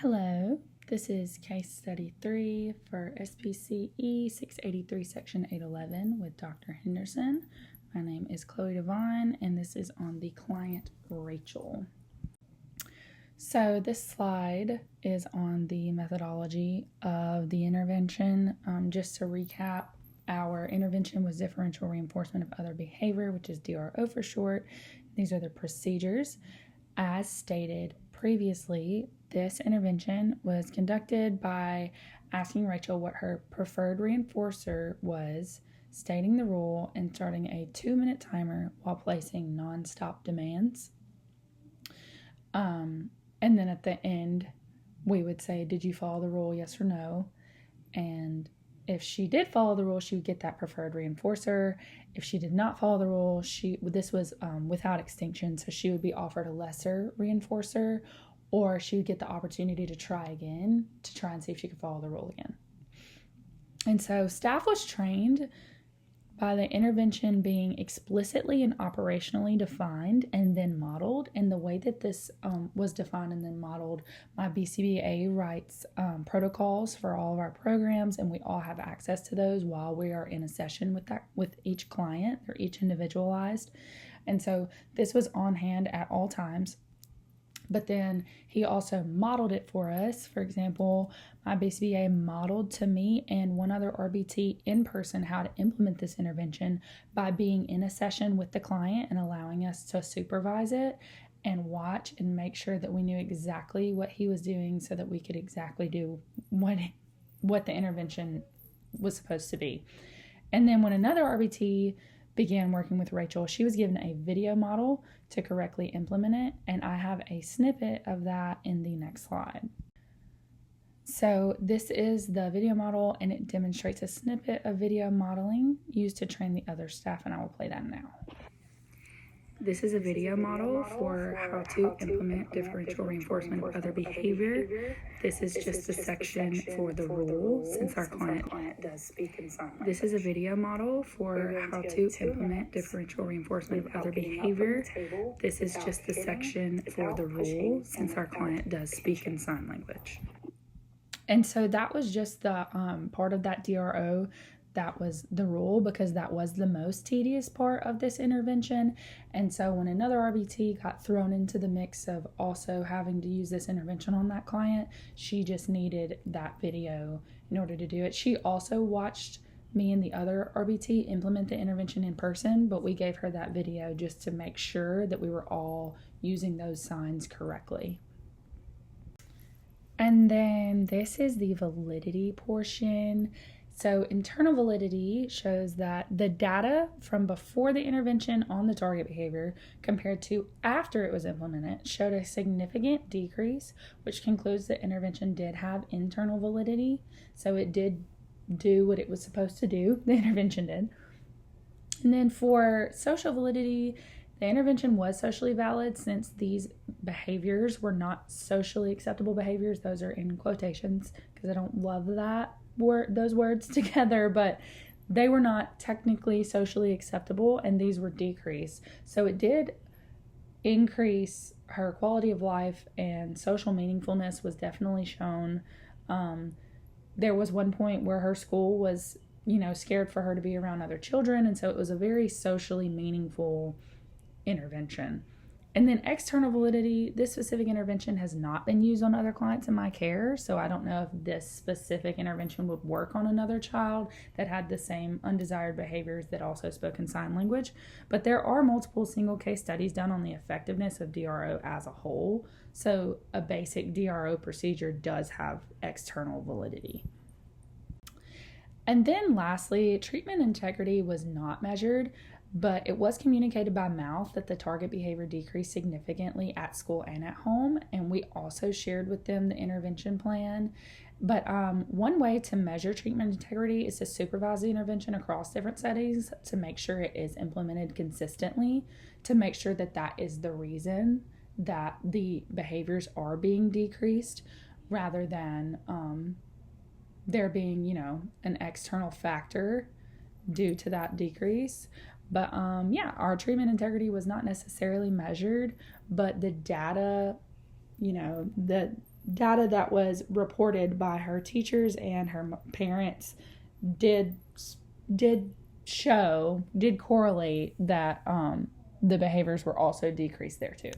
Hello, this is case study 3 for SPCE 683 section 811 with Dr. Henderson. My name is Chloe Devine and this is on the client Rachel. So this slide is on the methodology of the intervention. Just to recap, our intervention was differential reinforcement of other behavior, which is DRO for short. These are the procedures. As stated previously, this intervention was conducted by asking Rachel what her preferred reinforcer was, stating the rule, and starting a 2-minute timer while placing non-stop demands. And then at the end, we would say, did you follow the rule, yes or no? And if she did follow the rule, she would get that preferred reinforcer. If she did not follow the rule, this was without extinction, so she would be offered a lesser reinforcer, or she would get the opportunity to try again to try and see if she could follow the rule again. And so staff was trained by the intervention being explicitly and operationally defined and then modeled. And the way that this was defined and then modeled, my BCBA writes protocols for all of our programs, and we all have access to those while we are in a session with each client. They're each individualized. And so this was on hand at all times. But then he also modeled it for us. For example, my BCBA modeled to me and one other RBT in person how to implement this intervention by being in a session with the client and allowing us to supervise it and watch and make sure that we knew exactly what he was doing so that we could exactly do what the intervention was supposed to be. And then when another RBT began working with Rachel, she was given a video model to correctly implement it, and I have a snippet of that in the next slide. So this is the video model, and it demonstrates a snippet of video modeling used to train the other staff, and I will play that now. This is a video model for how to implement differential reinforcement of other behavior. This is just a section for the rule, since our client does speak in sign language. This is a video model for how to implement differential reinforcement of other behavior. This is just the section for the rule, since our client does speak in sign language. And so that was just the part of that DRO. That was the rule because that was the most tedious part of this intervention. And so when another RBT got thrown into the mix of also having to use this intervention on that client, she just needed that video in order to do it. She also watched me and the other RBT implement the intervention in person, but we gave her that video just to make sure that we were all using those signs correctly. And then this is the validity portion. So internal validity shows that the data from before the intervention on the target behavior compared to after it was implemented showed a significant decrease, which concludes that intervention did have internal validity. So it did do what it was supposed to do, the intervention did. And then for social validity, the intervention was socially valid since these behaviors were not socially acceptable behaviors. Those are in quotations because I don't love those words together, but they were not technically socially acceptable, and these were decreased. So it did increase her quality of life, and social meaningfulness was definitely shown. There was one point where her school was, scared for her to be around other children, and so it was a very socially meaningful intervention. And then external validity, this specific intervention has not been used on other clients in my care, so I don't know if this specific intervention would work on another child that had the same undesired behaviors that also spoke in sign language. But there are multiple single case studies done on the effectiveness of DRO as a whole, so a basic DRO procedure does have external validity. And then lastly, treatment integrity was not measured, but it was communicated by mouth that the target behavior decreased significantly at school and at home, and we also shared with them the intervention plan. But one way to measure treatment integrity is to supervise the intervention across different settings to make sure it is implemented consistently, to make sure that that is the reason that the behaviors are being decreased, rather than there being, an external factor due to that decrease. But our treatment integrity was not necessarily measured, but the data, the data that was reported by her teachers and her parents did correlate that the behaviors were also decreased there too.